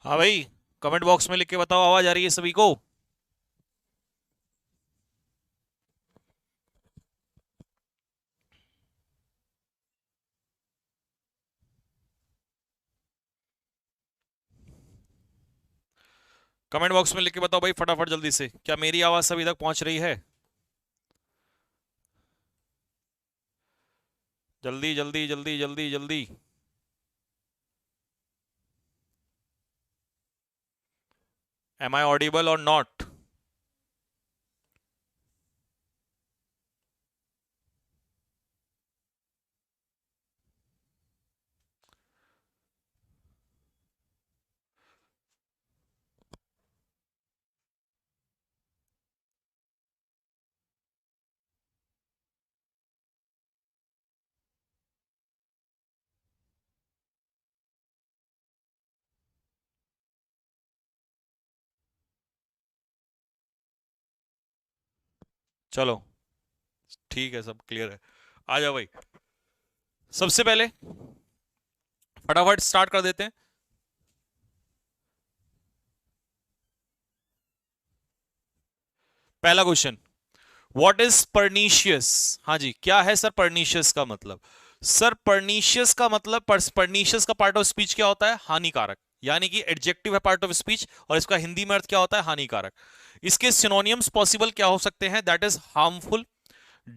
हाँ भाई, comment box में लिख के बताओ, आवाज आ रही है सभी को? कमेंट बॉक्स में लिख के बताओ भाई फटाफट जल्दी से, क्या मेरी आवाज सभी तक पहुंच रही है? जल्दी जल्दी जल्दी जल्दी जल्दी। एम आई ऑडिबल और नॉट? चलो, ठीक है, सब क्लियर है। आ जाओ भाई, सबसे पहले फटाफट स्टार्ट कर देते हैं। पहला क्वेश्चन, व्हाट इज परनीशियस? हाँ जी, क्या है सर परनीशियस का मतलब? सर परनीशियस का मतलब, परनीशियस का पार्ट ऑफ स्पीच क्या होता है? हानिकारक, यानी कि एडजेक्टिव है पार्ट ऑफ स्पीच, और इसका हिंदी में अर्थ क्या होता है? हानिकारक। इसके सिनोनियम्स पॉसिबल क्या हो सकते हैं? That is harmful,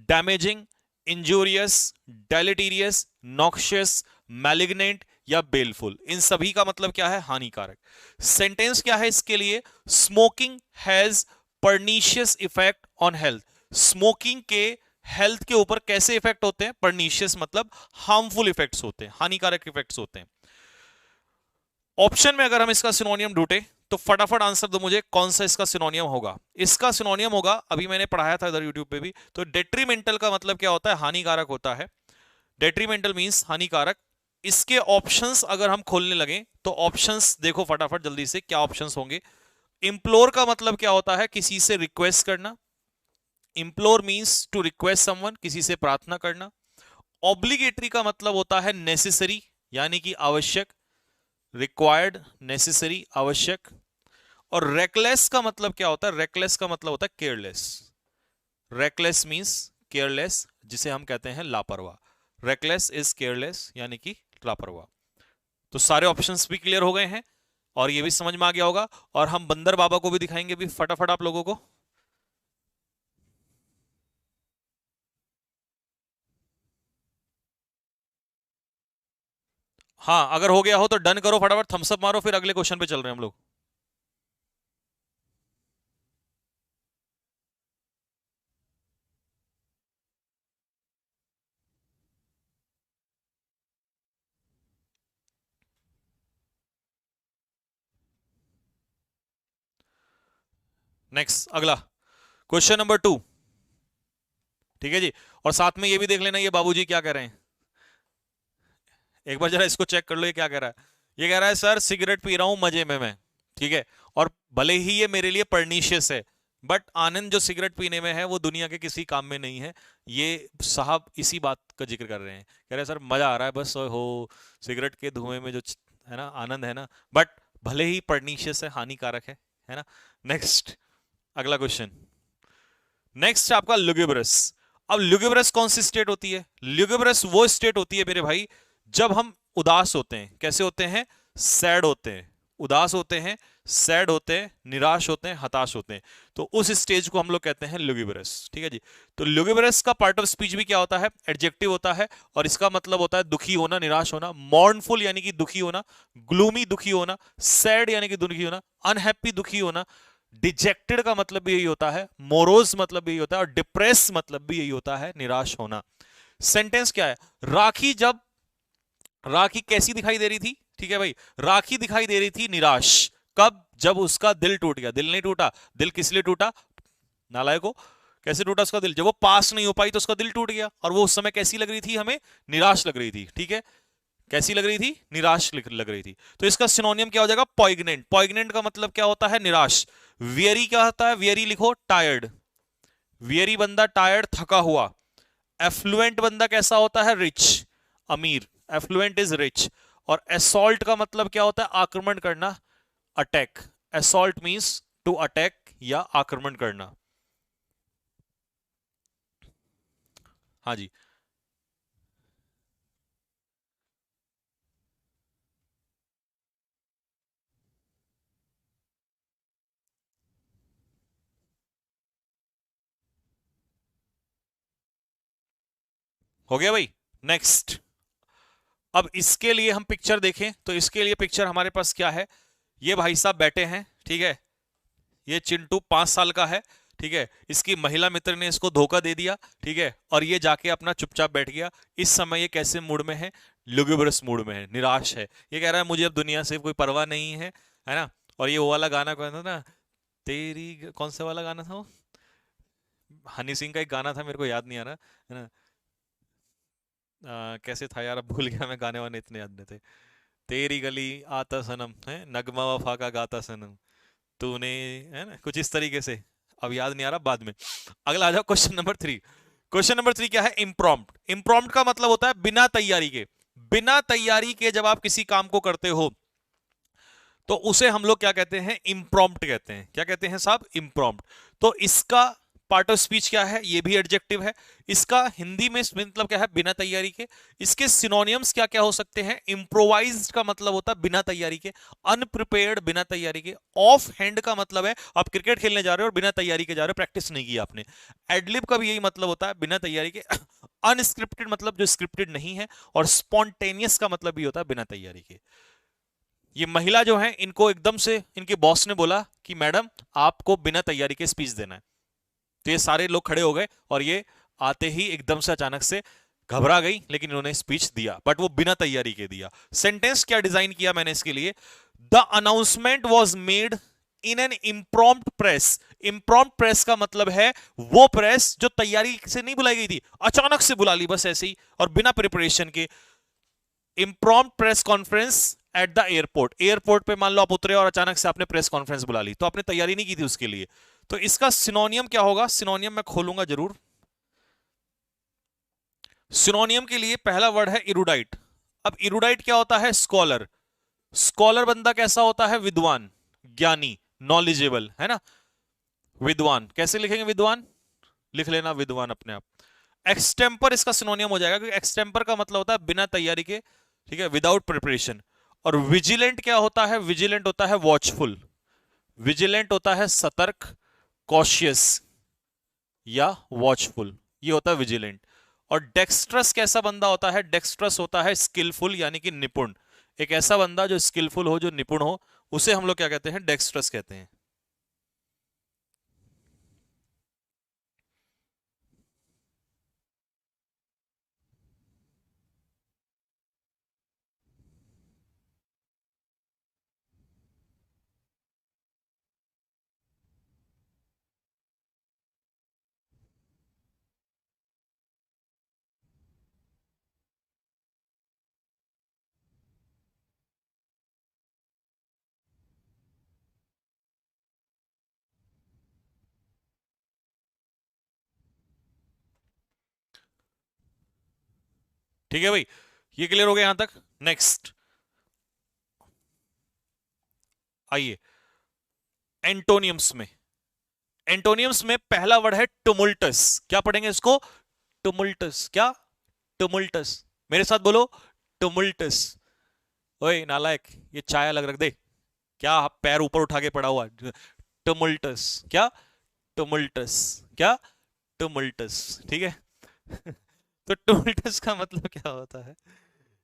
damaging, injurious, deleterious, noxious, malignant या बेलफुल। इन सभी का मतलब क्या है? हानिकारक। सेंटेंस क्या है इसके लिए? Smoking has pernicious effect on health. Smoking के हेल्थ के ऊपर कैसे इफेक्ट होते हैं? परनीशियस मतलब हार्मफुल इफेक्ट्स होते हैं, हानिकारक इफेक्ट्स होते हैं। ऑप्शन में अगर हम इसका सिनोनियम ढूंढे तो फटाफट आंसर दो मुझे, कौन सा इसका सिनोनियम होगा? इसका सिनोनियम होगा, अभी मैंने पढ़ाया था इधर यूट्यूब पे भी, तो डेट्रीमेंटल का मतलब क्या होता है? हानिकारक होता है। डेट्रीमेंटल मींस हानिकारक। इसके ऑप्शंस अगर हम खोलने लगे तो ऑप्शंस देखो फटाफट जल्दी से, क्या ऑप्शंस होंगे? इंप्लोर का मतलब क्या होता है? किसी से रिक्वेस्ट करना। इंप्लोर मींस टू रिक्वेस्ट समवन, किसी से प्रार्थना करना। ऑब्लिगेटरी का मतलब होता है नेसेसरी, यानी कि आवश्यक। रिक्वायर्ड, नेसेसरी, आवश्यक। और रेकलेस का मतलब क्या होता है? रेकलेस का मतलब होता है केयरलेस। रेकलेस मींस केयरलेस, जिसे हम कहते हैं लापरवाह। रेकलेस इज केयरलेस, यानी कि लापरवाह। तो सारे ऑप्शंस भी क्लियर हो गए हैं, और ये भी समझ में आ गया होगा। और हम बंदर बाबा को भी दिखाएंगे भी फटाफट आप लोगों को। हाँ, अगर हो गया हो तो डन करो, फटाफट थम्सअप मारो, फिर अगले क्वेश्चन पे चल रहे हैं हम लोग। नेक्स्ट, अगला क्वेश्चन नंबर 2। ठीक है जी। और साथ में ये भी देख लेना ये बाबूजी क्या कह रहे हैं। एक बार जरा इसको चेक कर लो, ये क्या कह रहा है। ये कह रहा है सर सिगरेट पी रहा हूं मजे में मैं, ठीक है, और भले ही ये मेरे लिए परनीशियस है, बट आनंद जो सिगरेट पीने में है वो दुनिया के किसी काम में नहीं है। ये साहब इसी बात का जिक्र कर रहे हैं, कह रहे हैं सर मजा आ रहा है बस हो, सिगरेट के धुएं में जो है ना आनंद है ना, बट भले ही परनीशियस है, हानिकारक है ना। नेक्स्ट, अगला क्वेश्चन। नेक्स्ट आपका लुगुबरस। अब लुगुबरस कौन सी स्टेट होती है? लुगुबरस वो स्टेट होती है मेरे भाई जब हम उदास होते हैं। कैसे होते हैं? सैड होते हैं, उदास होते हैं, सैड होते हैं, निराश होते हैं, हताश होते हैं। तो उस स्टेज को हम लोग कहते हैं लुगुबरस। ठीक है जी। तो लुगुबरस का पार्ट ऑफ स्पीच भी क्या होता है? एडजेक्टिव होता है, और इसका मतलब होता है दुखी होना, निराश होना। मॉर्नफुल यानी कि दुखी होना, ग्लूमी दुखी होना, सैड यानी कि दुखी होना, अनहैप्पी दुखी होना, डिजेक्टेड का मतलब भी यही होता है, मोरोज मतलब भी यही होता है, और डिप्रेस मतलब भी यही होता है, निराश होना। सेंटेंस क्या है? राखी जब, राखी कैसी दिखाई दे रही थी? ठीक है भाई, राखी दिखाई दे रही थी निराश। कब? जब उसका दिल टूट गया। दिल नहीं टूटा, दिल किस लिए टूटा? नालायको, कैसे टूटा उसका दिल? जब वो पास नहीं हो पाई तो उसका दिल टूट गया, और वो उस समय कैसी लग रही थी हमें? निराश लग रही थी। ठीक है, कैसी लग रही थी? निराश लग रही थी। तो इसका सिनोनियम क्या हो जाएगा? पॉइग्नेंट। पॉइग्नेंट का मतलब क्या होता है? निराश। वियरी क्या होता है? वियरी लिखो टायर्ड। वियरी बंदा टायर्ड, थका हुआ। एफ्लुएंट बंदा कैसा होता है? रिच, अमीर। Affluent is rich. और असॉल्ट का मतलब क्या होता है? आक्रमण करना, attack, assault means to attack या आक्रमण करना। हाँ जी, हो गया भाई। नेक्स्ट, अब इसके लिए हम पिक्चर देखें तो इसके लिए पिक्चर हमारे पास क्या है, ये भाई साहब बैठे हैं, ठीक है, ये चिंटू 5 साल का है, ठीक है, इसकी महिला मित्र ने इसको धोखा दे दिया, ठीक है, और ये जाके अपना चुपचाप बैठ गया। इस समय ये कैसे मूड में है, लुगुबरस मूड में है, निराश है। ये कह रहा है मुझे अब दुनिया से कोई परवाह नहीं है ना। और ये वो वाला गाना कौन था ना, तेरी कौन सा वाला गाना था वो, हनी सिंह का एक गाना था, मेरे को याद नहीं आ रहा है ना। कैसे था यार, अब भूल गया मैं, गाने वाने इतने याद नहीं थे। तेरी गली आता सनम है, नगमा वफा का गाता सनम, तूने, है ना, कुछ इस तरीके से। अब याद नहीं आ रहा, बाद में। अगला आ जाओ, क्वेश्चन नंबर 3। क्वेश्चन नंबर 3 क्या है, इम्प्रॉम्प्ट। इम्प्रॉम्प्ट का मतलब होता है बिना तैयारी के। बिना तैयारी के जब आप किसी काम को करते हो तो उसे हम लोग क्या कहते हैं, इम्प्रॉम्प्ट कहते हैं। क्या कहते हैं साहब, इम्प्रॉम्प्ट। तो इसका पार्ट ऑफ स्पीच क्या है, ये भी एडजेक्टिव है। इसका हिंदी में मतलब क्या है, बिना तैयारी के। इसके सिनोनियम्स क्या क्या हो सकते हैं, इम्प्रोवाइज्ड का मतलब होता है बिना तैयारी के, अनप्रिपेयर्ड बिना तैयारी के, ऑफ हैंड का मतलब है आप क्रिकेट खेलने जा रहे हो और बिना तैयारी के जा रहे हो, प्रैक्टिस नहीं की आपने। एडलिब का भी यही मतलब होता है, बिना तैयारी के। अनस्क्रिप्टेड मतलब जो स्क्रिप्टेड नहीं है, और स्पॉन्टेनियस का मतलब भी होता है बिना तैयारी के। ये महिला जो है, इनको एकदम से इनके बॉस ने बोला कि मैडम आपको बिना तैयारी के स्पीच देना है। तो ये सारे लोग खड़े हो गए और ये आते ही एकदम से अचानक से घबरा गई, लेकिन इन्होंने स्पीच दिया, बट वो बिना तैयारी के दिया। सेंटेंस क्या डिजाइन किया मैंने इसके लिए, the announcement was made in an impromptu press. Impromptu press का मतलब है वो प्रेस जो तैयारी से नहीं बुलाई गई थी, अचानक से बुला ली बस ऐसे ही और बिना प्रिपरेशन के। Impromptu press conference at the airport. Airport पे मान लो आप उतरे और अचानक से आपने प्रेस कॉन्फ्रेंस बुला ली, तो आपने तैयारी नहीं की थी उसके लिए। तो इसका सिनोनियम क्या होगा, सिनोनियम मैं खोलूंगा जरूर। सिनोनियम के लिए पहला वर्ड है इरुडाइट। अब इरुडाइट क्या होता है, स्कॉलर। स्कॉलर बंदा कैसा होता है, विद्वान, ज्ञानी, नॉलेजेबल, है ना। विद्वान कैसे लिखेंगे, विद्वान लिख लेना, विद्वान अपने आप। एक्सटेम्पर इसका सिनोनियम हो जाएगा, क्योंकि एक्सटेम्पर का मतलब होता है बिना तैयारी के, ठीक है, विदाउट प्रिपरेशन। और विजिलेंट क्या होता है, विजिलेंट होता है वॉचफुल, विजिलेंट होता है सतर्क, कॉशियस या वॉचफुल, ये होता है विजिलेंट। और डेक्स्ट्रस कैसा बंदा होता है, डेक्स्ट्रस होता है स्किलफुल यानी कि निपुण। एक ऐसा बंदा जो स्किलफुल हो, जो निपुण हो, उसे हम लोग क्या कहते हैं, डेक्स्ट्रस कहते हैं। ठीक है भाई, ये क्लियर हो गया यहां तक। नेक्स्ट आइए, एंटोनियम्स में। एंटोनियम्स में पहला वर्ड है टुमुल्टस। क्या पढ़ेंगे इसको, टुमुल्टस। क्या, टुमुल्टस, मेरे साथ बोलो, टुमुल्टस। ओए नालायक, ये चाय अलग रख दे, क्या पैर ऊपर उठा के पड़ा हुआ। टुमुल्टस, क्या, टुमुल्टस, क्या, टुमुल्टस, ठीक है। तो टुमुल्टस का मतलब क्या होता है,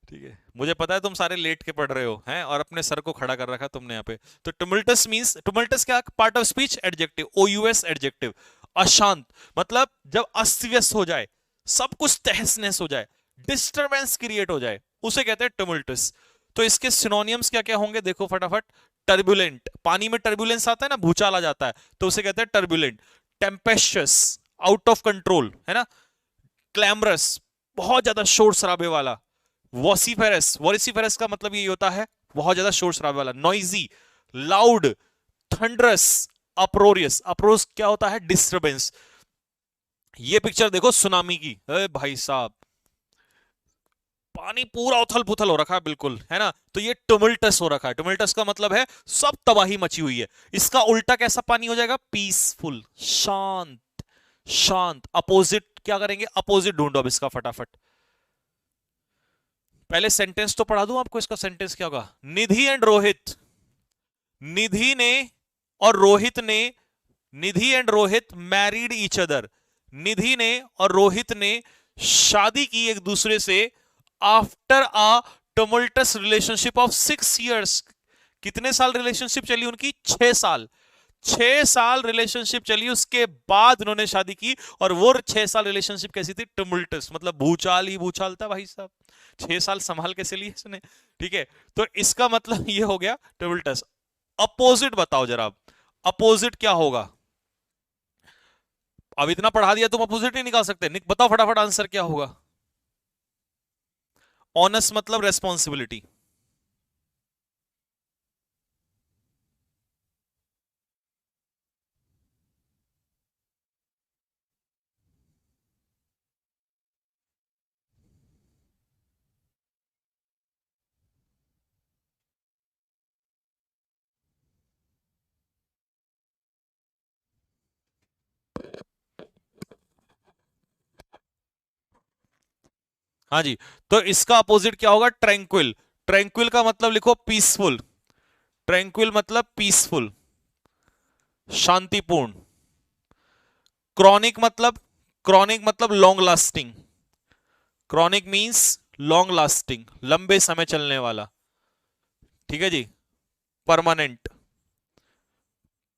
ठीक है, मुझे पता है तुम सारे लेट के पढ़ रहे हो हैं और अपने सर को खड़ा कर रखा तुमने यहाँ पे। तो टुमुल्टस मींस, टुमुल्टस क्या, part of speech, adjective, OUS adjective. अशांत मतलब जब अस्त व्यस्त हो जाए, सब कुछ तहस नहस हो जाए, डिस्टरबेंस क्रिएट हो जाए, उसे कहते हैं टुमुल्टस। तो इसके सिनोनियम्स क्या क्या होंगे, देखो फटाफट। टर्बुलेंट, पानी में टर्बुलेंस आता है ना, भूचाल आ जाता है, तो उसे कहते हैं टर्बुलेंट। टेम्पेस्चस, आउट ऑफ कंट्रोल, है ना। क्लैमरस, बहुत ज्यादा शोर शराबे वाला। वॉसिफेरस, वॉसिफेरस का मतलब यही होता है बहुत ज्यादा शोर शराबे वाला। Noisy, loud, thunderous, uproarious. Uproarious क्या होता है, डिस्टरबेंस। ये पिक्चर देखो सुनामी की, अरे भाई साहब, पानी पूरा उथल पुथल हो रखा है बिल्कुल, है ना, तो ये टुमल्टस हो रखा है। टुमल्टस का मतलब है सब तबाही मची हुई है। इसका उल्टा कैसा पानी हो जाएगा? पीसफुल, शांत। शांत अपोजिट क्या करेंगे? अपोजिट ढूंढो अब इसका फटाफट। पहले सेंटेंस तो पढ़ा दूं आपको, इसका सेंटेंस क्या होगा? निधि एंड रोहित, निधि ने और रोहित ने, Nidhi and Rohit married each other, Nidhi ने और रोहित ने शादी की एक दूसरे से after a tumultuous relationship of 6 years। कितने साल रिलेशनशिप चली उनकी? 6 साल। 6 साल रिलेशनशिप चली, उसके बाद उन्होंने शादी की। और वो 6 साल रिलेशनशिप कैसी थी? टुमल्टस, मतलब भूचाल ही भूचाल था भाई साहब। 6 साल संभाल कैसे लिए इसने? ठीक है, तो इसका मतलब ये हो गया टुमल्टस। अपोजिट बताओ जरा, अपोजिट क्या होगा? अब इतना पढ़ा दिया, तुम अपोजिट नहीं निकाल सकते? बताओ फटाफट आंसर क्या होगा? ऑनेस्ट मतलब रेस्पॉन्सिबिलिटी। हाँ जी, तो इसका अपोजिट क्या होगा? ट्रैंक्विल। ट्रैंक्विल का मतलब लिखो पीसफुल। ट्रैंक्विल मतलब पीसफुल, शांतिपूर्ण। क्रॉनिक मतलब, क्रॉनिक मतलब long lasting. Chronic means long lasting, लंबे समय चलने वाला। ठीक है जी। Permanent,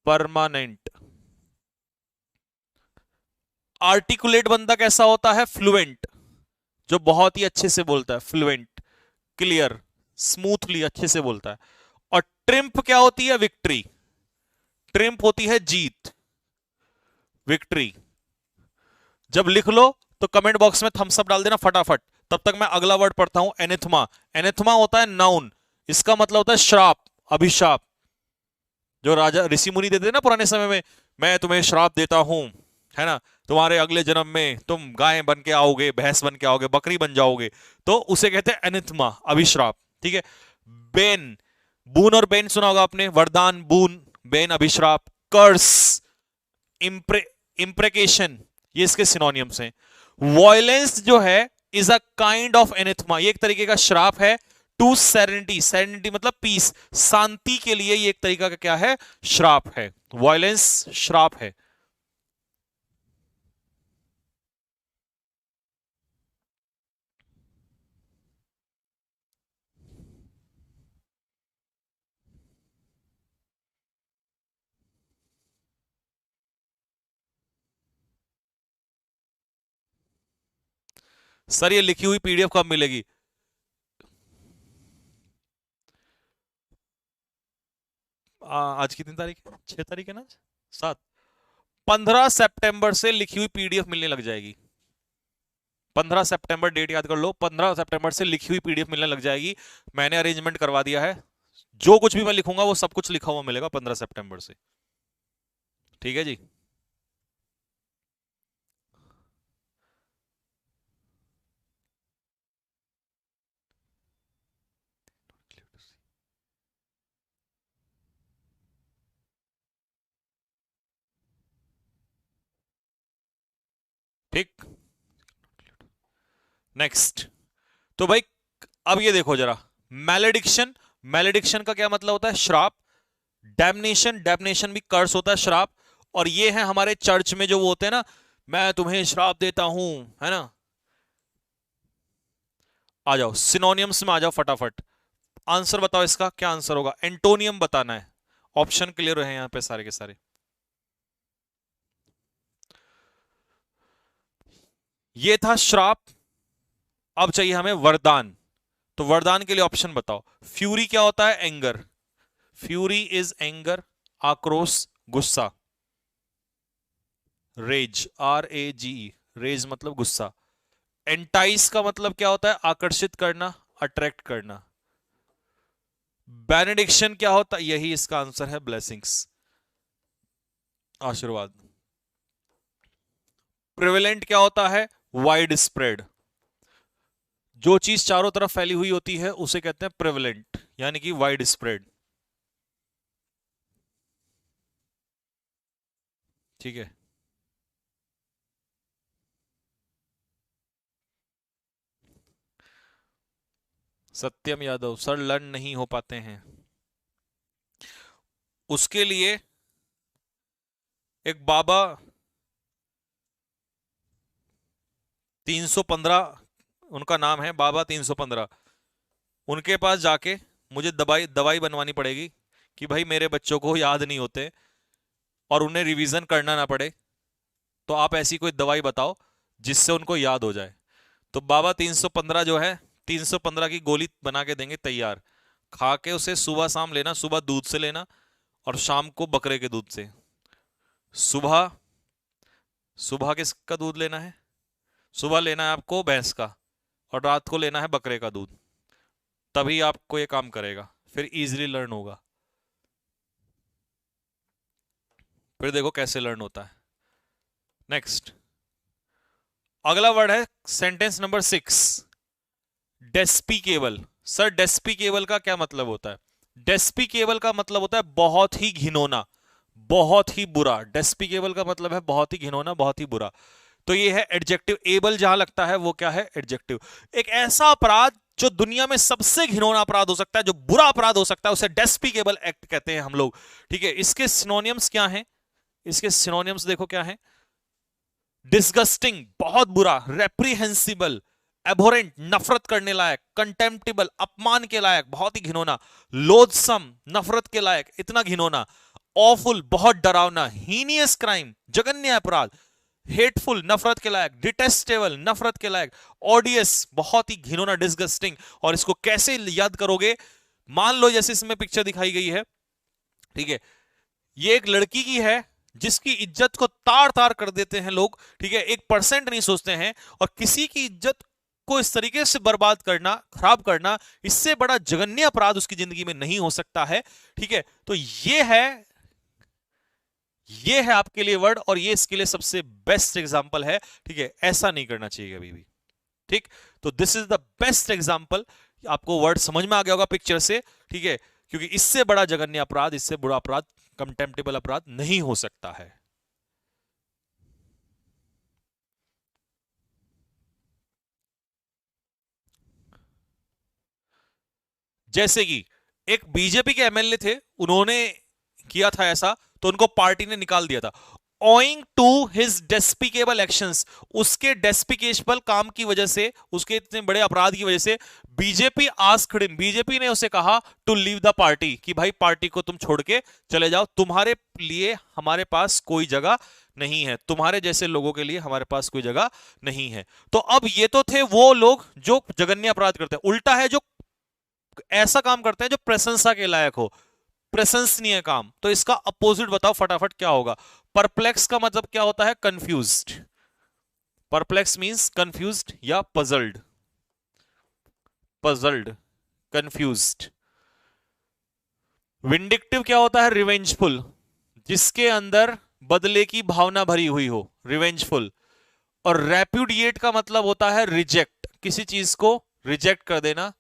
permanent. आर्टिकुलेट बंदा कैसा होता है? फ्लुएंट, जो बहुत ही अच्छे से बोलता है। फ्लुएंट, क्लियर, स्मूथली, अच्छे से बोलता है। और ट्रिम्प क्या होती है? विक्ट्री। ट्रिम्प होती है जीत, विक्ट्री। जब लिख लो तो कमेंट बॉक्स में थम्स अप डाल देना फटाफट। तब तक मैं अगला वर्ड पढ़ता हूं, एनेथमा। एनेथमा होता है नाउन, इसका मतलब होता है श्राप, अभिशाप। जो राजा ऋषि मुनि देते थे ना पुराने समय में, मैं तुम्हें श्राप देता हूं, है ना, तुम्हारे अगले जन्म में तुम गाय बन के आओगे, भैंस बन के आओगे, बकरी बन जाओगे, तो उसे कहते हैं एनेथमा, अभिश्राप। ठीक है। बेन, बून और बेन सुना होगा आपने, वरदान, बून, बेन, अभिश्राप। कर्स, इम्प्रे इम्प्रेकेशन, ये इसके सिनोनियम्स हैं। वॉयलेंस जो है इज अ काइंड ऑफ एनेथमा, ये एक तरीके का श्राप है। टू सेरेनिटी, सेरेनिटी मतलब पीस, शांति के लिए ये एक तरीका का क्या है? श्राप है। वॉयलेंस श्राप है। सर ये लिखी हुई पीडीएफ कब मिलेगी? आज कितनी तारीख है? 6 तारीख है ना? 7। 15 सितंबर से लिखी हुई पीडीएफ मिलने लग जाएगी। 15 सितंबर, डेट याद कर लो, 15 सितंबर से लिखी हुई पीडीएफ मिलने लग जाएगी। मैंने अरेंजमेंट करवा दिया है। जो कुछ भी मैं लिखूंगा वो सब कुछ लिखा हुआ मिलेगा 15 सितंबर से। ठीक है जी। ठीक। नेक्स्ट। तो भाई अब ये देखो जरा, मैलेडिक्शन। मैलेडिक्शन का क्या मतलब होता है? श्राप। डैमनेशन, डैमनेशन भी कर्स होता है, श्राप। और ये है हमारे चर्च में जो वो होते हैं ना, मैं तुम्हें श्राप देता हूं, है ना। आ जाओ सिनोनियम्स में, आ जाओ फटाफट। आंसर बताओ, इसका क्या आंसर होगा? एंटोनियम बताना है। ऑप्शन क्लियर है यहां पे सारे के सारे। ये था श्राप। अब चाहिए हमें वरदान। तो वरदान के लिए ऑप्शन बताओ। फ्यूरी क्या होता है? एंगर। फ्यूरी इज एंगर, आक्रोश, गुस्सा। रेज, RAGE, रेज मतलब गुस्सा। एंटाइस का मतलब क्या होता है? आकर्षित करना, अट्रैक्ट करना। बेनेडिक्शन क्या होता है? यही इसका आंसर है, ब्लेसिंग्स, आशीर्वाद। प्रिवेलेंट क्या होता है? Wide spread. जो चीज चारों तरफ फैली हुई होती है उसे कहते हैं प्रेवलेंट, यानी कि वाइड स्प्रेड। ठीक है। सत्यम यादव सर लर्न नहीं हो पाते हैं, उसके लिए एक बाबा 315, उनका नाम है बाबा 315, उनके पास जाके मुझे दवाई दवाई बनवानी पड़ेगी कि भाई मेरे बच्चों को याद नहीं होते और उन्हें रिवीजन करना ना पड़े, तो आप ऐसी कोई दवाई बताओ जिससे उनको याद हो जाए। तो बाबा 315 जो है, 315 की गोली बना के देंगे तैयार, खा के उसे सुबह शाम लेना, सुबह दूध से लेना और शाम को बकरे के दूध से। सुबह सुबह किसका दूध लेना है? सुबह लेना है आपको भैंस का और रात को लेना है बकरे का दूध, तभी आपको ये काम करेगा, फिर इजीली लर्न होगा। फिर देखो कैसे लर्न होता है। नेक्स्ट, अगला वर्ड है sentence number 6, despicable. Sir despicable का क्या मतलब होता है? डेस्पिकेबल का मतलब होता है बहुत ही घिनौना, बहुत ही बुरा। डेस्पिकेबल का मतलब है बहुत ही घिनौना, बहुत ही बुरा। तो ये है एडजेक्टिव। एबल जहां लगता है वो क्या है? एडजेक्टिव। एक ऐसा अपराध जो दुनिया में सबसे घिनौना अपराध हो सकता है, जो बुरा अपराध हो सकता है, उसे डेस्पिकेबल एक्ट कहते हैं हम लोग। ठीक है, इसके सिनोनिम्स क्या हैं? इसके सिनोनिम्स देखो क्या है। डिस्गस्टिंग बहुत बुरा, रेप्रीहेंसिबल एबोरेंट नफरत करने लायक, कंटेम्प्टिबल अपमान के लायक बहुत ही घिनौना, लोथसम नफरत के लायक इतना घिनौना, ऑफुल बहुत डरावना, हीनियस क्राइम जघन्य अपराध, हेटफुल नफरत के लायक, डिटेस्टेबल नफरत के लायक, ऑडियस बहुत ही घिनौना डिस्गस्टिंग। और इसको कैसे याद करोगे? मान लो जैसे इसमें पिक्चर दिखाई गई है, ठीक है, ये एक लड़की की है जिसकी इज्जत को तार तार कर देते हैं लोग, ठीक है, 1% नहीं सोचते हैं, और किसी की इज्जत को इस तरीके से बर्बाद करना, खराब करना, इससे बड़ा जघन्य अपराध उसकी जिंदगी में नहीं हो सकता है। ठीक है, तो ये है आपके लिए वर्ड, और ये इसके लिए सबसे बेस्ट एग्जांपल है। ठीक है, ऐसा नहीं करना चाहिए कभी भी। ठीक, तो this is the best example. आपको वर्ड समझ में आ गया होगा पिक्चर से। ठीक है, क्योंकि इससे बड़ा जघन्य अपराध, इससे बुरा अपराध, कंटेम्प्टेबल अपराध नहीं हो सकता है। जैसे कि एक बीजेपी के एमएलए थे, उन्होंने किया था ऐसा, तो उनको पार्टी ने निकाल दिया था। Owing to his despicable actions, उसके डेस्पिकेबल काम की वजह से, उसके इतने बड़े अपराध की वजह से, बीजेपी आस्क्ड हिम, बीजेपी ने उसे कहा टू लीव द पार्टी, कि भाई पार्टी को तुम छोड़ के चले जाओ, तुम्हारे लिए हमारे पास कोई जगह नहीं है, तुम्हारे जैसे लोगों के लिए हमारे पास कोई जगह नहीं है। तो अब ये तो थे वो लोग जो जघन्य अपराध करते हैं, उल्टा है जो ऐसा काम करते हैं जो प्रशंसा के लायक हो, प्रशंसनीय काम। तो इसका अपोजिट बताओ फटाफट क्या होगा? परप्लेक्स का मतलब क्या होता है? कंफ्यूज्ड। परप्लेक्स मींस कंफ्यूज्ड या पजल्ड, पजल्ड, कंफ्यूज्ड। विंडिक्टिव क्या होता है? रिवेंजफुल, जिसके अंदर बदले की भावना भरी हुई हो, रिवेंजफुल। और रेप्यूडिएट का मतलब होता है रिजेक्ट, किसी चीज को रिजेक्ट कर देना,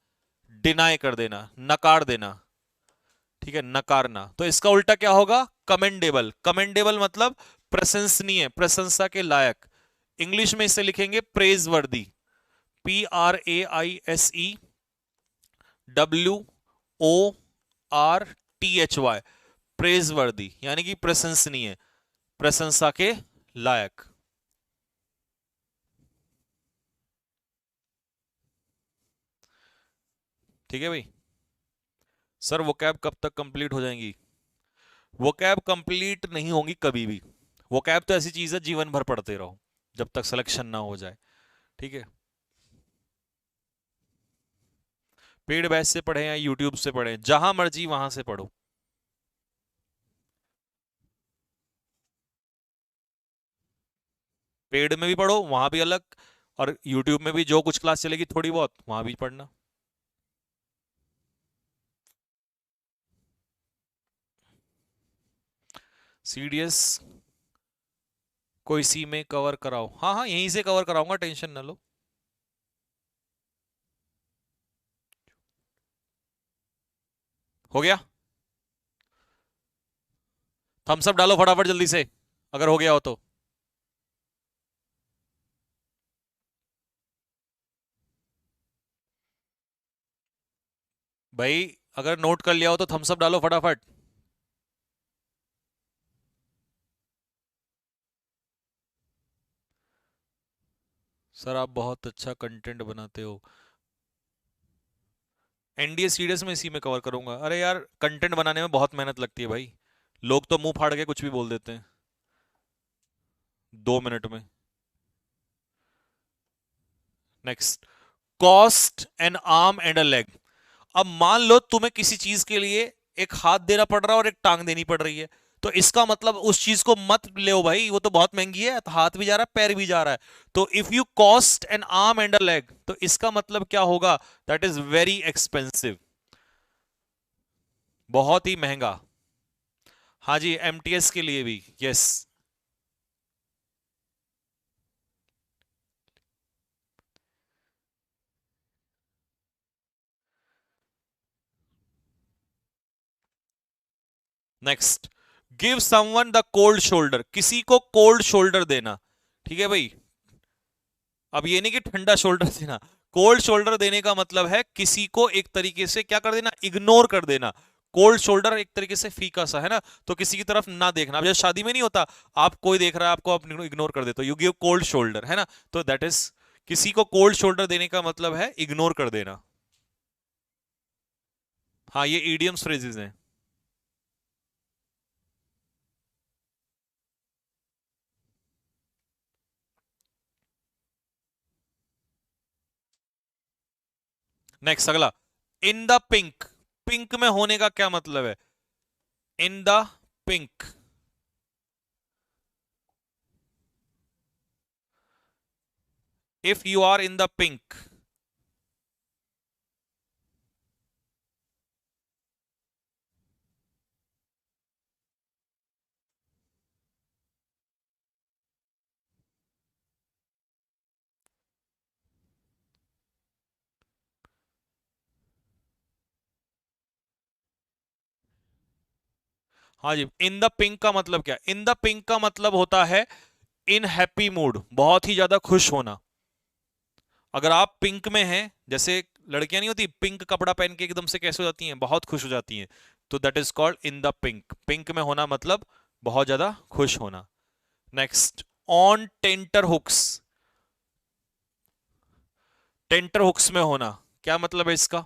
डिनाई कर देना, नकार देना। ठीक है, नकारना। तो इसका उल्टा क्या होगा? कमेंडेबल। कमेंडेबल मतलब प्रशंसनीय, प्रशंसा के लायक। इंग्लिश में इसे लिखेंगे प्रेज वर्दी, PRAISEWORTHY, प्रेज वर्दी यानी कि प्रशंसनीय, प्रशंसा के लायक। ठीक है भाई। सर वो कैब कब तक कंप्लीट हो जाएंगी? वो कैब कंप्लीट नहीं होंगी कभी भी। वो कैब तो ऐसी चीज है जीवन भर पढ़ते रहो जब तक सिलेक्शन ना हो जाए। ठीक है, पेड बैच से पढ़े या यूट्यूब से पढ़े, जहां मर्जी वहां से पढ़ो। पेड में भी पढ़ो, वहां भी अलग, और यूट्यूब में भी जो कुछ क्लास चलेगी थोड़ी बहुत वहां भी पढ़ना। सीडीएस कोई सी में कवर कराओ, हाँ हाँ यहीं से कवर कराऊंगा, टेंशन ना लो। हो गया? थम्स अप डालो फटाफट जल्दी से, अगर हो गया हो तो। भाई अगर नोट कर लिया हो तो थम्स अप डालो फटाफट। सर आप बहुत अच्छा कंटेंट बनाते हो। एनडीए सीरियस में इसी में कवर करूंगा। अरे यार कंटेंट बनाने में बहुत मेहनत लगती है भाई, लोग तो मुंह फाड़ के कुछ भी बोल देते हैं 2 मिनट में। Next, cost N arm and a leg. अब मान लो तुम्हें किसी चीज के लिए एक हाथ देना पड़ रहा है और एक टांग देनी पड़ रही है, तो इसका मतलब उस चीज को मत ले भाई, वो तो बहुत महंगी है, तो हाथ भी जा रहा है पैर भी जा रहा है। तो if you cost N arm and a leg, तो इसका मतलब क्या होगा? दैट इज वेरी एक्सपेंसिव, बहुत ही महंगा। हाँ जी, एमटीएस के लिए भी, yes. Next, give someone the cold shoulder. किसी को कोल्ड शोल्डर देना, ठीक है भाई। अब ये नहीं कि ठंडा शोल्डर देना, कोल्ड शोल्डर देने का मतलब है किसी को एक तरीके से क्या कर देना, इग्नोर कर देना। कोल्ड शोल्डर एक तरीके से फीका सा है ना, तो किसी की तरफ ना देखना। अब जैसे शादी में नहीं होता, आप कोई देख रहा है आपको, आप इग्नोर कर देते हो, यू गिव कोल्ड शोल्डर, है ना। तो दैट इज, किसी को कोल्ड शोल्डर देने का मतलब है इग्नोर कर देना। हाँ, ये ईडियम्स फ्रेजेस हैं। नेक्स्ट अगला, इन द पिंक। पिंक में होने का क्या मतलब है? In the pink, if you are in the pink. हाँ जी, इन द पिंक का मतलब क्या? इन द पिंक का मतलब होता है इन हैप्पी मूड, बहुत ही ज्यादा खुश होना। अगर आप पिंक में हैं, जैसे लड़कियां नहीं होती पिंक कपड़ा पहन के एकदम से कैसे हो जाती हैं, बहुत खुश हो जाती हैं, तो that is called in the pink. Pink में होना मतलब बहुत ज्यादा खुश होना। Next, on tenter hooks. Tenter hooks में होना, क्या मतलब है इसका?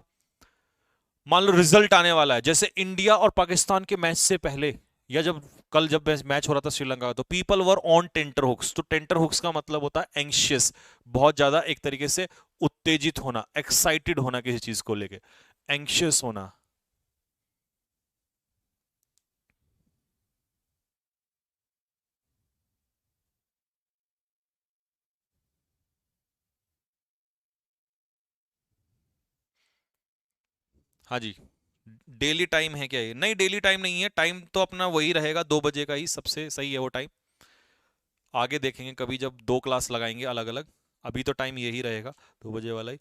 मान लो रिजल्ट आने वाला है, जैसे इंडिया और पाकिस्तान के मैच से पहले, या जब कल जब मैच हो रहा था श्रीलंका का, तो people were on tenter hooks. तो टेंटर हुक्स का मतलब होता है एंशियस, बहुत ज्यादा एक तरीके से उत्तेजित होना, एक्साइटेड होना किसी चीज को लेके, एंशियस होना। हाँ जी, डेली टाइम है क्या ये? नहीं, डेली टाइम नहीं है, टाइम तो अपना वही रहेगा, 2 बजे का ही सबसे सही है वो टाइम। आगे देखेंगे कभी जब 2 क्लास लगाएंगे अलग अलग, अभी तो टाइम यही रहेगा, 2 बजे वाला ही।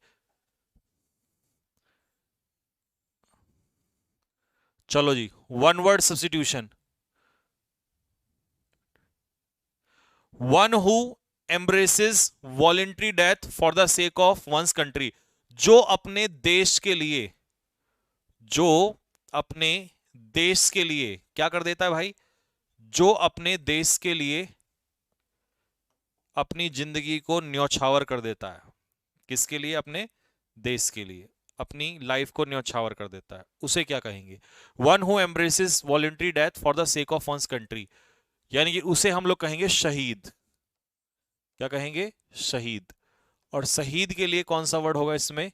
चलो जी, one word substitution. One who embraces voluntary death for the sake of one's country. जो अपने देश के लिए, जो अपने देश के लिए क्या कर देता है भाई? जो अपने देश के लिए अपनी जिंदगी को न्यौछावर कर देता है। किसके लिए? अपने देश के लिए अपनी लाइफ को न्यौछावर कर देता है, उसे क्या कहेंगे? One who embraces voluntary death for the sake of one's country, यानी कि उसे हम लोग कहेंगे शहीद। क्या कहेंगे? शहीद। और शहीद के लिए कौन सा वर्ड होगा इसमें?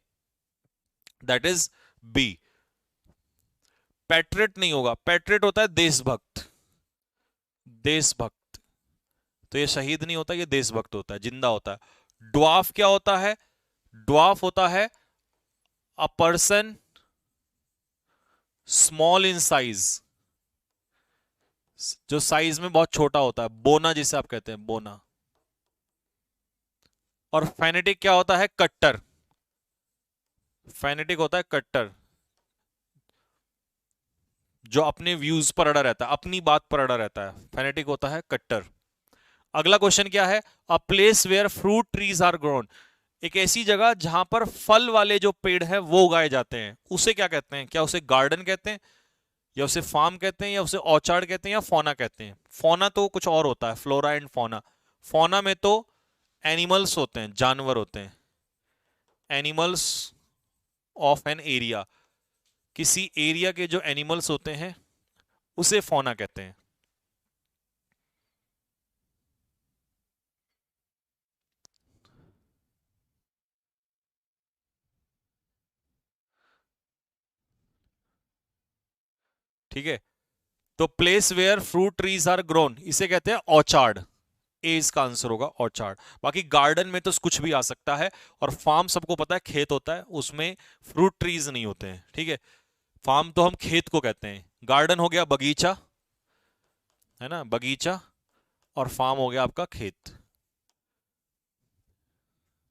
That is B. पैट्रियट नहीं होगा, पैट्रियट होता है देशभक्त, देशभक्त। तो ये शहीद नहीं होता, ये देशभक्त होता है, जिंदा होता है। ड्वार्फ क्या होता है? ड्वार्फ होता है a person small in size, जो साइज में बहुत छोटा होता है, बोना जिसे आप कहते हैं, बोना। और फेनेटिक क्या होता है? कट्टर। फेनेटिक होता है कट्टर। जो अपने व्यूज पर अड़ा रहता है, अपनी बात पर अड़ा रहता है। फेनेटिक होता है कट्टर। अगला क्वेश्चन क्या है? A place where fruit trees are grown. एक ऐसी जगह जहां पर फल वाले जो पेड़ हैं वो उगाए जाते हैं, उसे क्या कहते हैं? क्या उसे गार्डन कहते हैं, या उसे फार्म कहते हैं, या उसे ऑर्चार्ड कहते हैं, या फौना कहते हैं? फौना तो कुछ और होता है, फ्लोरा एंड फौना। फौना में तो एनिमल्स होते हैं, जानवर होते हैं। एनिमल्स ऑफ एन एरिया, किसी एरिया के जो एनिमल्स होते हैं उसे फौना कहते हैं। ठीक है, तो place where fruit trees are grown इसे कहते हैं ऑर्चार्ड। ए इसका आंसर होगा ऑर्चार्ड। बाकी गार्डन में तो कुछ भी आ सकता है, और फार्म सबको पता है खेत होता है, उसमें फ्रूट ट्रीज नहीं होते हैं। ठीक है, फार्म तो हम खेत को कहते हैं, गार्डन हो गया बगीचा, है ना, बगीचा, और फार्म हो गया आपका खेत।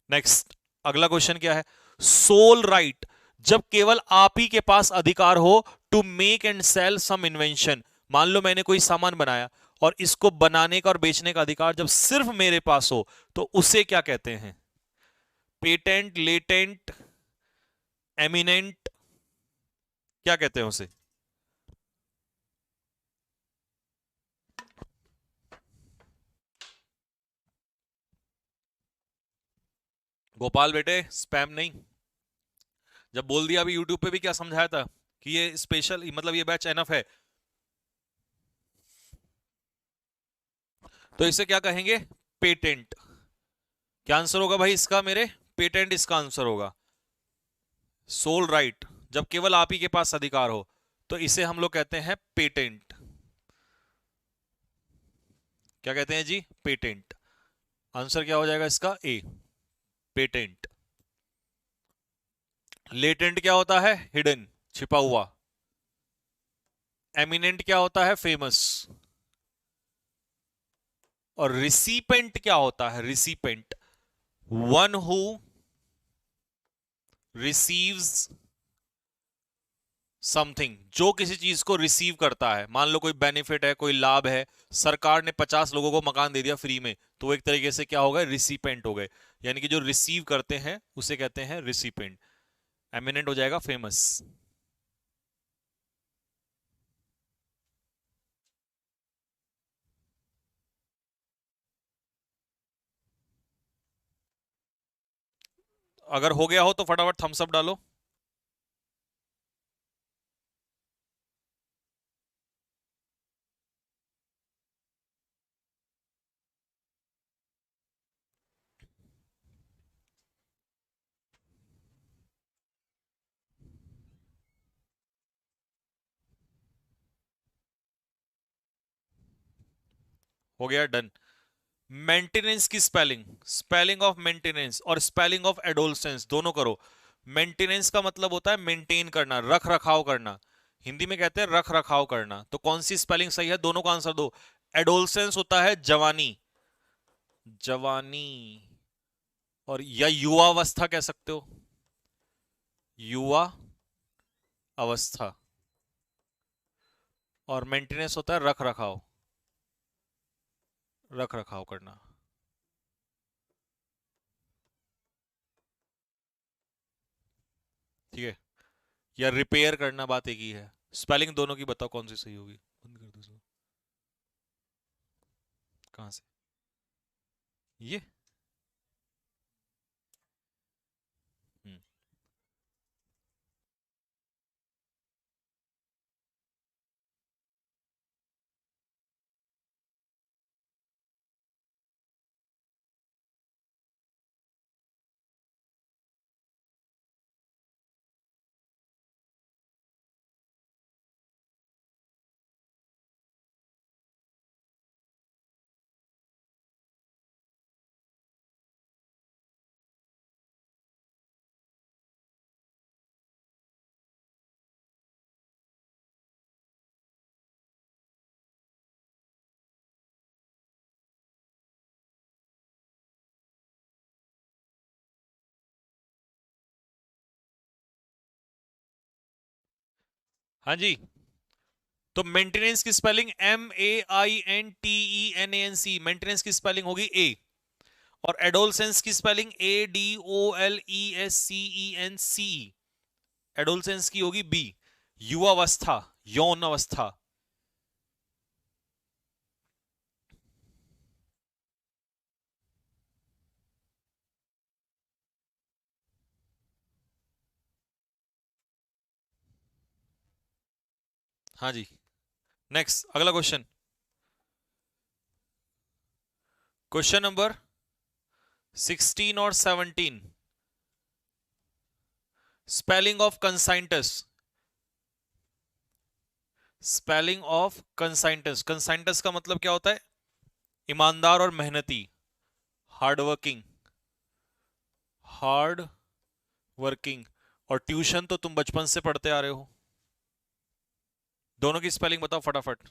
नेक्स्ट, अगला क्वेश्चन क्या है? सोल राइट, जब केवल आप ही के पास अधिकार हो to make and sell some invention. मान लो मैंने कोई सामान बनाया और इसको बनाने का और बेचने का अधिकार जब सिर्फ मेरे पास हो, तो उसे क्या कहते हैं? पेटेंट, लेटेंट, एमिनेंट, क्या कहते हैं उसे? गोपाल बेटे, स्पैम नहीं। जब बोल दिया अभी यूट्यूब पे भी क्या समझाया था कि ये स्पेशल, मतलब ये बैच एनफ है, तो इसे क्या कहेंगे? पेटेंट। क्या आंसर होगा भाई इसका मेरे? पेटेंट इसका आंसर होगा। सोल राइट, जब केवल आप ही के पास अधिकार हो, तो इसे हम लोग कहते हैं पेटेंट। क्या कहते हैं जी? पेटेंट। आंसर क्या हो जाएगा इसका? ए, पेटेंट। लेटेंट क्या होता है? हिडन, छिपा हुआ। एमिनेंट क्या होता है? फेमस। और रिसिपेंट क्या होता है? Recipient, one who receives something, जो किसी चीज को रिसीव करता है। मान लो कोई बेनिफिट है, कोई लाभ है, सरकार ने 50 लोगों को मकान दे दिया फ्री में, तो वो एक तरीके से क्या हो गए? रिसिपेंट हो गए। यानी कि जो रिसीव करते हैं उसे कहते हैं रिसिपेंट। एमिनेंट हो जाएगा फेमस। अगर हो गया हो तो फटाफट थम्स अप डालो। हो गया डन। मेंटेनेंस की स्पेलिंग, स्पेलिंग ऑफ मेंटेनेंस और स्पेलिंग ऑफ एडोलसेंस दोनों करो। मेंटेनेंस का मतलब होता है मेंटेन करना, रख रखाव करना। हिंदी में कहते हैं रख रखाव करना। तो कौन सी स्पेलिंग सही है? दोनों का आंसर दो। एडोलसेंस होता है जवानी, जवानी, और या युवावस्था कह सकते हो, युवा अवस्था। और मेंटेनेंस होता है रख रखाव, रख रखाव करना। ठीक है, या रिपेयर करना, बात एक ही है। स्पेलिंग दोनों की बताओ कौन सी सही होगी। बंद कर दो इसको। कहां से? ये। हम्म, हाँ जी। तो मेंटेनेंस की स्पेलिंग MEINTENANC, मेंटेनेंस की स्पेलिंग होगी ए, और एडोलसेंस की स्पेलिंग ADOLESCENCE, एडोलसेंस की होगी बी, युवावस्था, यौन अवस्था। हाँ जी। नेक्स्ट अगला क्वेश्चन, क्वेश्चन नंबर 16 और 17, स्पेलिंग ऑफ कंसाइंटस, स्पेलिंग ऑफ कंसाइंटस। कंसाइंटस का मतलब क्या होता है? ईमानदार और मेहनती, हार्ड वर्किंग, हार्ड वर्किंग। और ट्यूशन तो तुम बचपन से पढ़ते आ रहे हो। दोनों की स्पेलिंग बताओ फटाफट।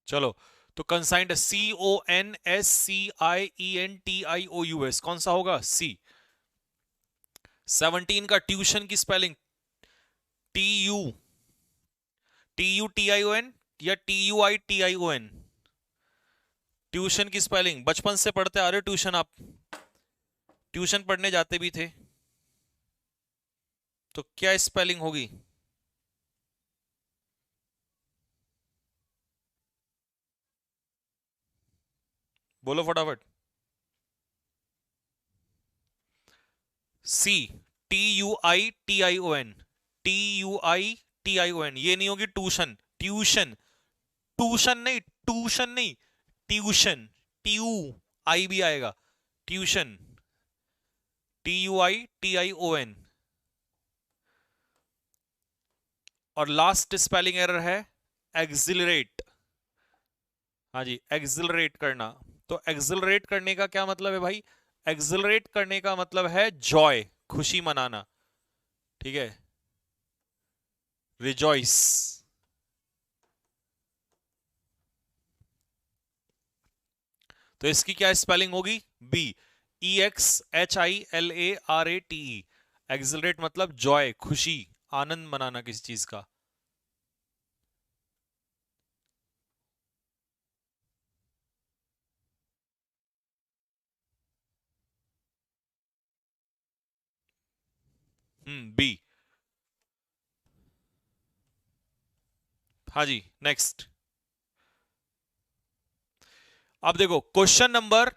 चलो, तो कंसाइंट CONSCIENTIOUS कौन सा होगा? सी। 17 का ट्यूशन की स्पेलिंग TU, TUTION या TUITION? ट्यूशन की स्पेलिंग बचपन से पढ़ते आ रहे हो, ट्यूशन आप ट्यूशन पढ़ने जाते भी थे, तो क्या स्पेलिंग होगी? बोलो फटाफट। सी, TUITION, TUITION। ये नहीं होगी ट्यूशन, ट्यूशन, ट्यूशन नहीं, ट्यूशन नहीं, ट्यूशन, ट्यू, आई भी आएगा, ट्यूशन, TUITION। और लास्ट स्पेलिंग एरर है एक्सिलरेट। हाँ जी, एक्सिलरेट करना। तो एक्सिलरेट करने का क्या मतलब है भाई? एक्सिलरेट करने का मतलब है जॉय, खुशी मनाना, ठीक है, रिजॉइस। तो इसकी क्या स्पेलिंग होगी? B, EXHILARATE। एक्सिलरेट मतलब जॉय, खुशी, आनंद मनाना किसी चीज का। बी। हाँ जी, नेक्स्ट। अब देखो क्वेश्चन नंबर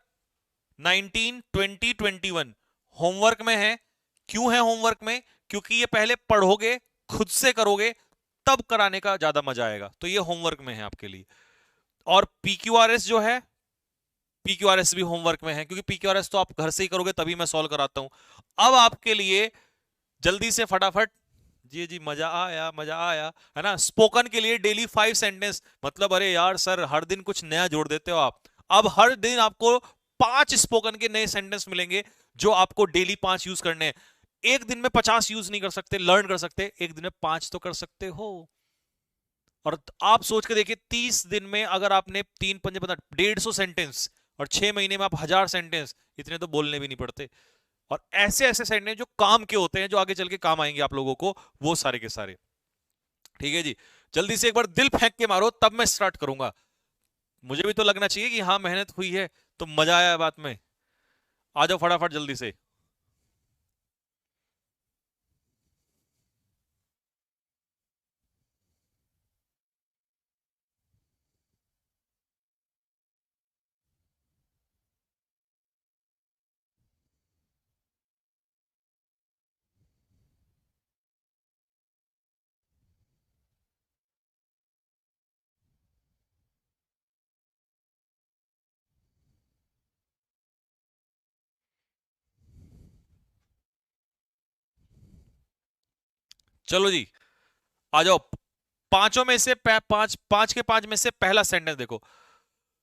19, 20, 21 होमवर्क में है। क्यों है होमवर्क में? क्योंकि ये पहले पढ़ोगे, खुद से करोगे, तब कराने का ज्यादा मजा आएगा, तो ये होमवर्क में है आपके लिए। और PQRS जो है, PQRS भी होमवर्क में है, क्योंकि PQRS तो आप घर से ही करोगे तभी मैं सॉल्व कराता हूं। अब आपके लिए जल्दी से फटाफट, जी जी मजा आया, मजा आया, है ना? स्पोकन के लिए डेली 5 सेंटेंस, मतलब अरे यार सर हर दिन कुछ नया जोड़ देते हो आप। अब हर दिन आपको 5 स्पोकन के नए सेंटेंस मिलेंगे, जो आपको डेली 5 यूज करने हैं। एक दिन में 50 यूज नहीं कर सकते, लर्न कर सकते, एक दिन में 5 तो कर सकते हो। और आप सोच के देखिए, 30 दिन में अगर आपने 3 5 15 150 सेंटेंस, और 6 महीने में आप 1000 सेंटेंस, इतने तो बोलने भी नहीं पड़ते। और ऐसे ऐसे सेंटेंस जो काम के होते हैं, जो आगे चल के काम आएंगे आप लोगों को, वो सारे के सारे। ठीक है जी, जल्दी से एक बार दिल फेंक के मारो, तब मैं स्टार्ट करूंगा। मुझे भी तो लगना चाहिए कि हाँ मेहनत हुई है, तो मजा आया बात में। आ जाओ फटाफट जल्दी से। चलो जी, आ जाओ। पांचों में से पांच पांच के पांच में से पहला सेंटेंस देखो।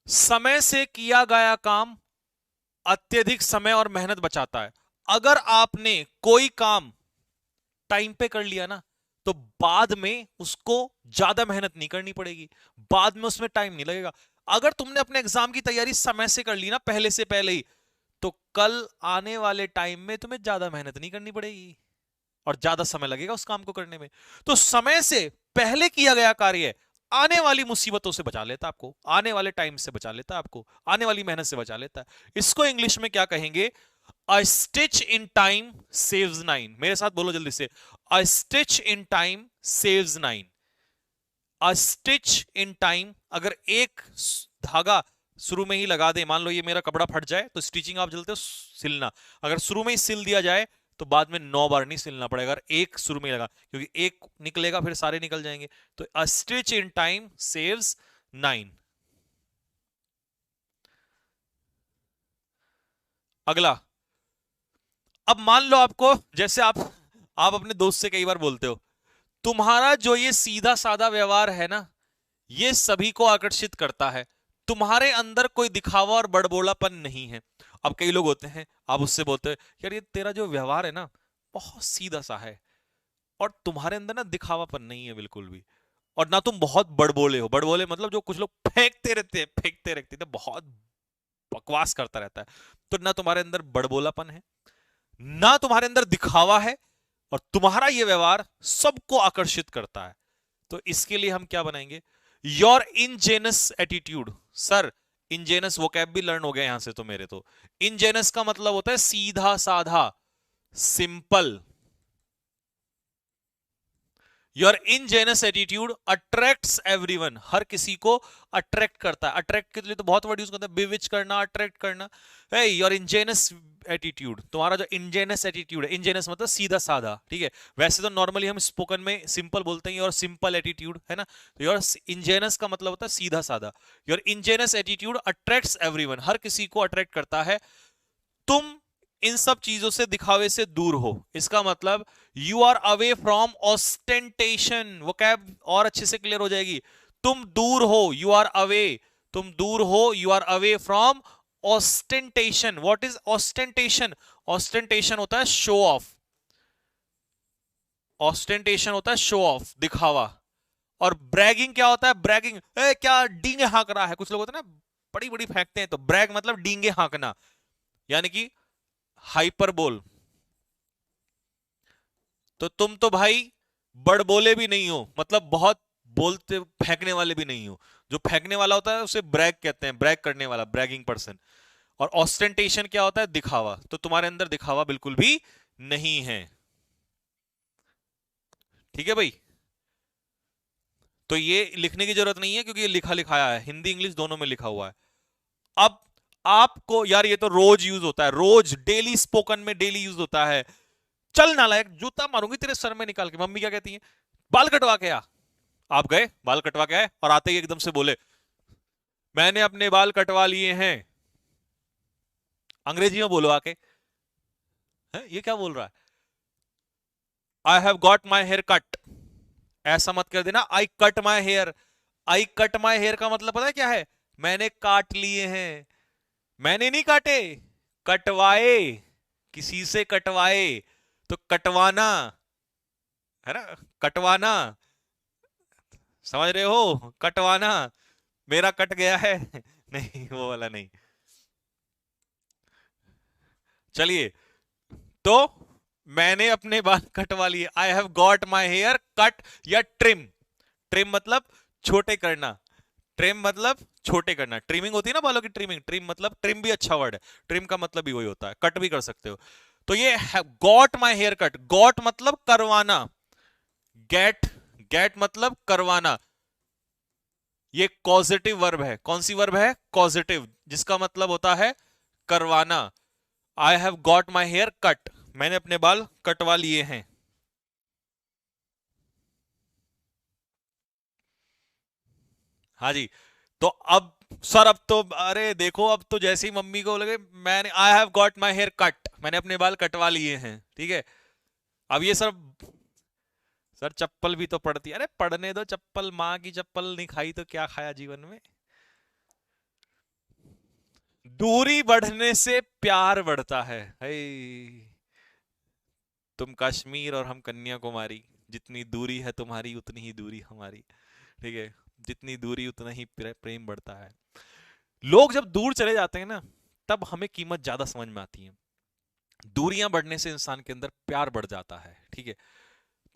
समय से किया गया काम अत्यधिक समय और मेहनत बचाता है। अगर आपने कोई काम टाइम पे कर लिया ना, तो बाद में उसको ज्यादा मेहनत नहीं करनी पड़ेगी, बाद में उसमें टाइम नहीं लगेगा। अगर तुमने अपने एग्जाम की तैयारी समय से कर ली ना, पहले से पहले ही, तो कल आने वाले टाइम में तुम्हें ज्यादा मेहनत नहीं करनी पड़ेगी और ज्यादा समय लगेगा उस काम को करने में। तो समय से पहले किया गया कार्य आने वाली मुसीबतों से बचा लेता है आपको, आने वाले टाइम से बचा लेता है आपको, आने वाली मेहनत से बचा लेता है। इसको इंग्लिश में क्या कहेंगे? अ stitch in time saves nine. मेरे साथ बोलो जल्दी से, अ stitch in time saves nine. A stitch in time, अगर एक धागा शुरू में ही लगा दे, मान लो ये मेरा कपड़ा फट जाए तो स्टिचिंग आप जलते हो सिलना, अगर शुरू में ही सिल दिया जाए तो बाद में 9 बार नहीं सिलना पड़ेगा, अगर एक शुरू में ही लगा, क्योंकि एक निकलेगा फिर सारे निकल जाएंगे। तो अ stitch in time saves nine. अगला, अब मान लो आपको, जैसे आप अपने दोस्त से कई बार बोलते हो, तुम्हारा जो ये सीधा साधा व्यवहार है ना, ये सभी को आकर्षित करता है, तुम्हारे अंदर कोई दिखावा और बड़बोलापन नहीं है। अब कई लोग होते हैं, आप उससे बोलते हैं यार ये तेरा जो व्यवहार है ना बहुत सीधा सा है, और तुम्हारे अंदर ना दिखावापन नहीं है बिल्कुल भी, और ना तुम बहुत बड़बोले हो। बड़बोले मतलब जो कुछ लोग फेंकते रहते हैं, फेंकते रहते हैं, बहुत बकवास करता रहता है। तो ना तुम्हारे अंदर बड़बोलापन है, ना तुम्हारे अंदर दिखावा है, और तुम्हारा ये व्यवहार सबको आकर्षित करता है। तो इसके लिए हम क्या बनाएंगे? Your ingenuous attitude. Sir, ingenuous vocab भी लर्न हो गया यहां से तो मेरे तो। इनजेनस का मतलब होता है सीधा साधा, simple. Your ingenuous attitude attracts everyone, हर किसी को अट्रैक्ट करता है। अट्रैक्ट के लिए तो बहुत वर्ड यूज करता है, बिविच करना, अट्रैक्ट करना। है योर इनजेनस एटीट्यूड, तुम्हारा जो इनजेनस एटीट्यूड है, इनजेनस मतलब सीधा साधा, ठीक है। वैसे तो नॉर्मली हम स्पोकन में सिंपल बोलते हैं, और सिंपल एटीट्यूड है ना, तो योर इनजेनस का मतलब होता है सीधा साधा। Your ingenuous attitude attracts everyone, हर किसी को अट्रैक्ट करता है। तुम इन सब चीजों से, दिखावे से दूर हो। इसका मतलब you are away from ostentation. वो कैब और अच्छे से क्लियर हो जाएगी। तुम दूर हो, यू आर अवे, तुम दूर हो, you are away from ostentation. What is ostentation? Ostentation होता है शो ऑफ। ऑस्टेंटेशन होता है शो ऑफ, दिखावा। और ब्रैगिंग क्या होता है? ब्रैगिंग, क्या डींगे हाँक रहा है, कुछ लोग होते हैं ना बड़ी बड़ी फेंकते हैं, तो ब्रैग मतलब डींगे हाँकना, यानी कि हाइपरबोल। तो तुम तो भाई बड़बोले भी नहीं हो, मतलब बहुत बोलते फेंकने वाले भी नहीं हो। जो फेंकने वाला होता है उसे ब्रैग कहते हैं, ब्रैग करने वाला, ब्रैगिंग पर्सन। और ऑस्टेंटेशन क्या होता है? दिखावा। तो तुम्हारे अंदर दिखावा बिल्कुल भी नहीं है, ठीक है भाई। तो ये लिखने की जरूरत नहीं है, क्योंकि ये लिखा लिखाया है, हिंदी इंग्लिश दोनों में लिखा हुआ है। अब आपको यार, ये तो रोज यूज होता है, रोज डेली स्पोकन में डेली यूज होता है। चल नालायक, जूता मारूंगी तेरे सर में निकाल के। मम्मी क्या कहती है? बाल कटवा के आ। आप गए, बाल कटवा के आए, और आते ही एकदम से बोले मैंने अपने बाल कटवा लिए हैं। अंग्रेजी में बोलो आके, है ये क्या बोल रहा है? I have got my hair cut. ऐसा मत कर देना, I cut my hair. I cut my hair का मतलब पता है क्या है? मैंने काट लिए हैं। मैंने नहीं काटे, कटवाए, किसी से कटवाए। तो कटवाना है ना, कटवाना, समझ रहे हो? कटवाना, मेरा कट गया है। नहीं, वो वाला नहीं। चलिए, तो मैंने अपने बाल कटवा लिए, I have got my hair cut, या ट्रिम। ट्रिम मतलब छोटे करना, ट्रिम मतलब छोटे करना। ट्रिमिंग होती है ना बालों की, ट्रिमिंग। ट्रिम मतलब, ट्रिम भी अच्छा वर्ड है, ट्रिम का मतलब भी वही होता है, कट भी कर सकते हो। तो ये got my hair cut, got मतलब करवाना, गेट, गेट मतलब करवाना। ये कॉजेटिव वर्ब है। कौन सी वर्ब है? कॉजेटिव, जिसका मतलब होता है करवाना। I have got my hair cut, मैंने अपने बाल कटवा लिए हैं। हाँ जी। तो अब सर, अब तो अरे देखो, अब तो जैसे ही मम्मी को लगे मैंने I have got my hair cut, मैंने अपने बाल कटवा लिए हैं, ठीक है। अब ये सर सर चप्पल भी तो पड़ती है। अरे पढ़ने दो चप्पल, माँ की चप्पल नहीं खाई तो क्या खाया जीवन में। दूरी बढ़ने से प्यार बढ़ता है। हे, तुम कश्मीर और हम कन्याकुमारी, जितनी दूरी है तुम्हारी उतनी ही दूरी हमारी। ठीक है, जितनी दूरी उतना ही प्रेम बढ़ता है। लोग जब दूर चले जाते हैं ना, तब हमें कीमत ज्यादा समझ में आती है। दूरियां बढ़ने से इंसान के अंदर प्यार बढ़ जाता है। ठीक है,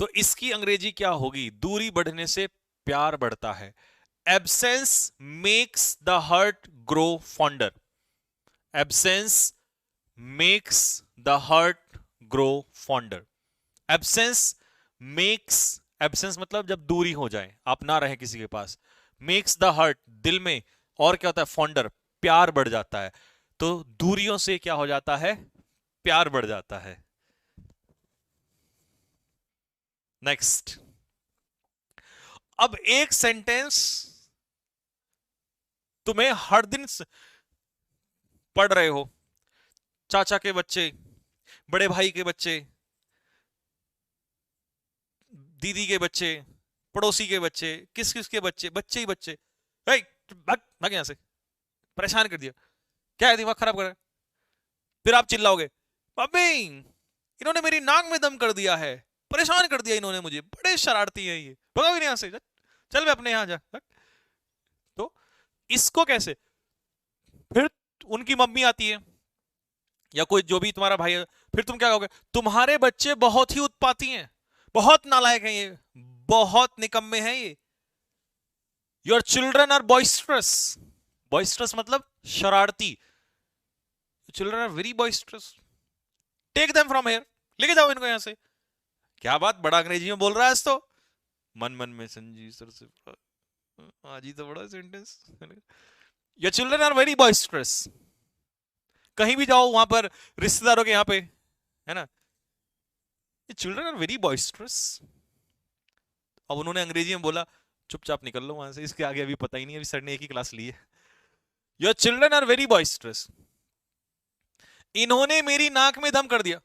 तो इसकी अंग्रेजी क्या होगी? दूरी बढ़ने से प्यार बढ़ता है। Absence makes the heart grow fonder. Absence makes the heart grow fonder. Absence makes, absence मतलब जब दूरी हो जाए, आप ना रहे किसी के पास। मेक्स द हर्ट, दिल में और क्या होता है? फॉन्डर, प्यार बढ़ जाता है। तो दूरियों से क्या हो जाता है? प्यार बढ़ जाता है। नेक्स्ट, अब एक सेंटेंस तुम्हें हर दिन पढ़ रहे हो, चाचा के बच्चे, बड़े भाई के बच्चे, दीदी के बच्चे, पड़ोसी के बच्चे, किस किस के बच्चे, बच्चे ही बच्चे। भाग भाग यहां से, परेशान कर दिया, क्या है दिमाग खराब कर रहा है। फिर आप चिल्लाओगे, मम्मी इन्होंने मेरी नाक में दम कर दिया है, परेशान कर दिया इन्होंने मुझे, बड़े शरारती है ये, भगाओ यहां से, चल मैं अपने यहां जा। तो इसको कैसे? फिर उनकी मम्मी आती है या कोई जो भी तुम्हारा भाई है, फिर तुम क्या कहोगे? तुम्हारे बच्चे बहुत ही उत्पाती हैं, बहुत नालायक हैं ये, बहुत निकम्मे हैं ये। Your children are boisterous. Boisterous मतलब शरारती। Children are very boisterous, take them from here, लेके जाओ इनको यहां से। क्या बात, बड़ा अंग्रेजी में बोल रहा है आज तो। मन मन में संजीव सर से, आज ही तो बड़ा sentence. Your children are very boisterous. कहीं भी जाओ वहां पर, रिश्तेदारों के यहाँ पे, है ना, ये चिल्ड्रन आर वेरी बॉइस्ट्रस। अब उन्होंने अंग्रेजी में बोला, चुपचाप निकल लो वहां से, इसके आगे अभी पता ही नहीं, अभी सर ने एक ही क्लास ली है। Your children are very boisterous. इन्होंने मेरी नाक में दम कर दिया।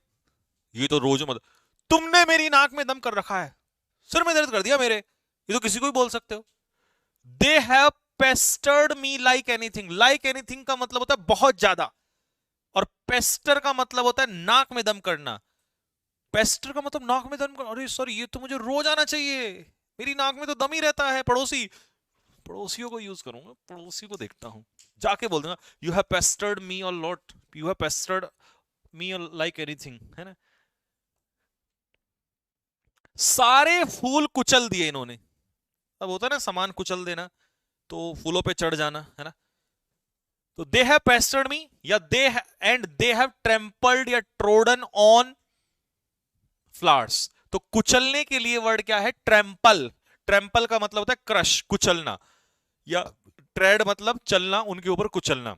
ये तो रोज मत, तुमने मेरी नाक में दम कर रखा है, सिर में दर्द कर दिया मेरे। ये तो किसी को भी बोल सकते हो। They have पेस्टर्ड me like anything. Like anything का मतलब होता है बहुत ज्यादा, और पेस्टर का मतलब होता है नाक में दम करना। पेस्टर का मतलब नाक में दम करना। अरे सर ये तो मुझे रोज आना चाहिए, मेरी नाक में तो दम ही रहता है। पड़ोसी, पड़ोसियों को यूज करूंगा, पड़ोसी को देखता हूं, जाके बोल दूंगा, you have पेस्टर्ड me a lot, you have पेस्टर्ड me like anything, है ना। सारे फूल कुचल दिए इन्होंने। अब होता है ना सामान कुचल देना, तो फूलों पे चढ़ जाना, है ना। तो दे हैव पेस्टर्ड मी, या दे हैव ट्रेम्पल्ड या ट्रोडन ऑन फ्लावर्स। तो कुचलने के लिए वर्ड क्या है? ट्रेम्पल। ट्रेम्पल का मतलब होता है क्रश, कुचलना, या ट्रेड मतलब चलना, उनके ऊपर कुचलना।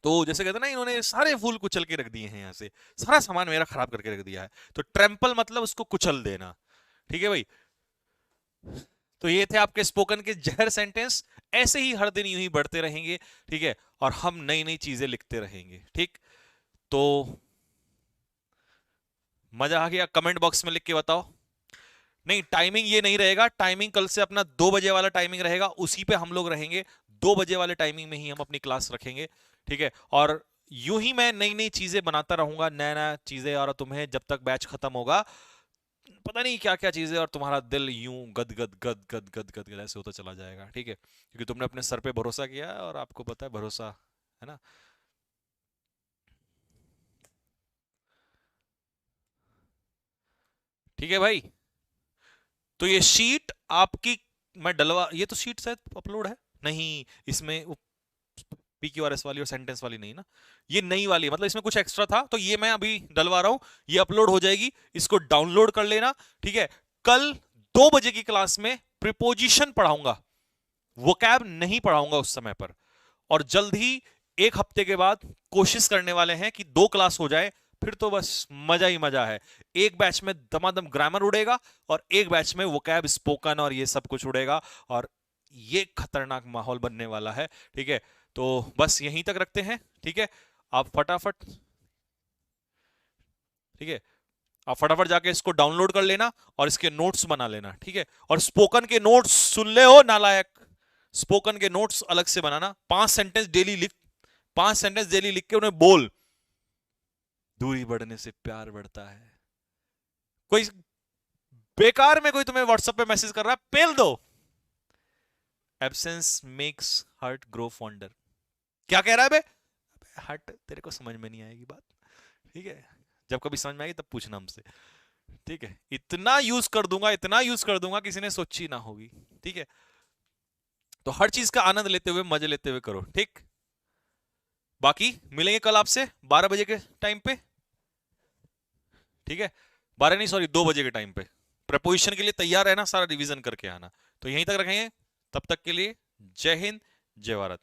तो जैसे कहते हैं ना, इन्होंने सारे फूल कुचल के रख दिए हैं, यहां से सारा सामान मेरा खराब करके रख दिया है। तो ट्रेम्पल मतलब उसको कुचल देना। ठीक है भाई। तो ये थे आपके स्पोकन के जहर सेंटेंस। ऐसे ही हर दिन यूं ही बढ़ते रहेंगे, ठीक है, और हम नई नई चीजें लिखते रहेंगे। ठीक, तो मजा आ गया? कमेंट बॉक्स में लिख के बताओ। नहीं, टाइमिंग ये नहीं रहेगा, टाइमिंग कल से अपना 2 बजे वाला टाइमिंग रहेगा, उसी पे हम लोग रहेंगे। 2 बजे वाले टाइमिंग में ही हम अपनी क्लास रखेंगे। ठीक है, और यूं ही मैं नई नई चीजें बनाता रहूंगा, नया नया चीजें, और तुम्हें जब तक बैच खत्म होगा पता नहीं क्या क्या चीजें, और तुम्हारा दिल यूं गद गद गद गद गद गद गद ऐसे होता चला जाएगा। ठीक है, क्योंकि तुमने अपने सर पे भरोसा किया है, और आपको पता है भरोसा, है ना। ठीक है भाई, तो ये शीट आपकी मैं डलवा, ये तो शीट शायद अपलोड है नहीं, इसमें PQRS वाली और सेंटेंस वाली नहीं ना, ये नई वाली, मतलब इसमें कुछ एक्स्ट्रा था, तो ये मैं अभी डलवा रहा हूं, ये अपलोड हो जाएगी, इसको डाउनलोड कर लेना। ठीक है, कल 2 बजे की क्लास में प्रिपोजिशन पढ़ाऊंगा, वोकैब नहीं पढ़ाऊंगा उस समय पर। और जल्द ही 1 हफ्ते के बाद कोशिश करने वाले हैं कि 2 क्लास हो जाए, फिर तो बस मजा ही मजा है। एक बैच में दमादम ग्रामर उड़ेगा, और एक बैच में वोकैब, स्पोकन और ये सब कुछ उड़ेगा, और ये खतरनाक माहौल बनने वाला है। ठीक है, तो बस यहीं तक रखते हैं। ठीक है, आप फटाफट, ठीक है, आप फटाफट जाके इसको डाउनलोड कर लेना और इसके नोट्स बना लेना, ठीक है। और स्पोकन के नोट्स सुन ले हो नालायक, स्पोकन के नोट्स अलग से बनाना, 5 सेंटेंस डेली लिख, 5 सेंटेंस डेली लिख के उन्हें बोल। दूरी बढ़ने से प्यार बढ़ता है। कोई बेकार में कोई तुम्हें व्हाट्सएप पे मैसेज कर रहा है, पेल दो। Absence makes heart grow fonder. क्या कह रहा है बे? हट, तेरे को समझ में नहीं आएगी बात, ठीक है। जब कभी समझ में आएगी तब पूछना हमसे, ठीक है। इतना यूज कर दूंगा, इतना यूज कर दूंगा किसी ने सोची ना होगी, ठीक है। तो हर चीज का आनंद लेते हुए, मजे लेते हुए करो, ठीक। बाकी मिलेंगे कल आपसे 12 बजे के टाइम पे, ठीक है। 12 नहीं, सॉरी 2 बजे के टाइम पे। प्रपोजिशन के लिए तैयार रहना, सारा रिवीजन करके आना। तो यहीं तक रखेंगे, तब तक के लिए जय हिंद, जय भारत।